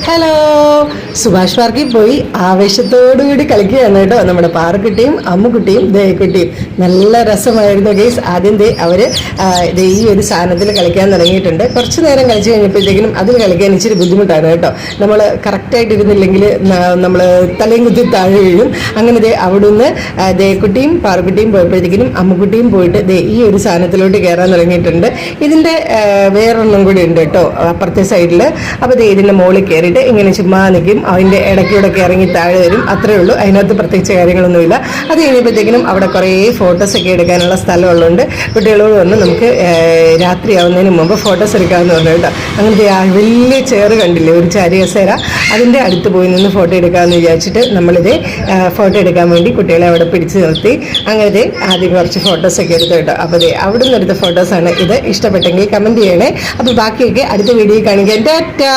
Hello, Subhash പാർക്കിൽ പോയി ആവേശത്തോടുകൂടി കളിക്കുകയാണ് കേട്ടോ നമ്മുടെ പാറക്കുട്ടിയും അമ്മുക്കുട്ടിയും ദേക്കുട്ടിയും. നല്ല രസമായിരുന്നു ഗെയ്സ്. ആദ്യം അവര് ഈ ഒരു സാധനത്തിൽ കളിക്കാൻ തുടങ്ങിയിട്ടുണ്ട്. കുറച്ച് നേരം കളിച്ചു കഴിഞ്ഞപ്പോഴത്തേക്കിനും അതിൽ കളിക്കാൻ ഇച്ചിരി ബുദ്ധിമുട്ടാണ് കേട്ടോ. നമ്മൾ കറക്റ്റായിട്ട് ഇരുന്നില്ലെങ്കിൽ നമ്മൾ തലയും കുത്തി താഴെ വീഴും. അങ്ങനെ അവിടുന്ന് ദേക്കുട്ടിയും പാറക്കുട്ടിയും പോയപ്പോഴത്തേക്കിനും അമ്മുക്കുട്ടിയും പോയിട്ട് ഈ ഒരു സാധനത്തിലോട്ട് കയറാൻ തുടങ്ങിയിട്ടുണ്ട്. ഇതിൻ്റെ വേറൊന്നും കൂടി ഉണ്ട് കേട്ടോ അപ്പുറത്തെ സൈഡിൽ. അപ്പോൾ ഇതിൻ്റെ മുകളിൽ കയറി ഇങ്ങനെ ചുമ്മാ നിൽക്കും. അതിൻ്റെ ഇടയ്ക്കൂടൊക്കെ ഇറങ്ങി താഴെ വരും. അത്രേ ഉള്ളൂ. അതിനകത്ത് പ്രത്യേകിച്ച് കാര്യങ്ങളൊന്നുമില്ല. അത് കഴിഞ്ഞപ്പോഴത്തേക്കിനും അവിടെ കുറേ ഫോട്ടോസൊക്കെ എടുക്കാനുള്ള സ്ഥലമുള്ളതുകൊണ്ട് കുട്ടികളോട് വന്ന് നമുക്ക് രാത്രിയാവുന്നതിന് മുമ്പ് ഫോട്ടോസ് എടുക്കാമെന്ന് പറഞ്ഞു കേട്ടോ. അങ്ങനത്തെ വലിയ ചെയർ കണ്ടില്ലേ, ഒരു ചാരി കസേര, അതിൻ്റെ അടുത്ത് പോയി നിന്ന് ഫോട്ടോ എടുക്കാമെന്ന് വിചാരിച്ചിട്ട് നമ്മളിത് ഫോട്ടോ എടുക്കാൻ വേണ്ടി കുട്ടികളെ അവിടെ പിടിച്ച് നിർത്തി. അങ്ങനെ ആദ്യം കുറച്ച് ഫോട്ടോസൊക്കെ എടുത്തു കേട്ടോ. അപ്പോൾ അവിടെ നിന്ന് എടുത്ത ഫോട്ടോസാണ് ഇത്. ഇഷ്ടപ്പെട്ടെങ്കിൽ കമൻറ്റ് ചെയ്യണേ. അപ്പോൾ ബാക്കിയൊക്കെ അടുത്ത വീഡിയോ കാണിക്കാൻ. ടാറ്റാ.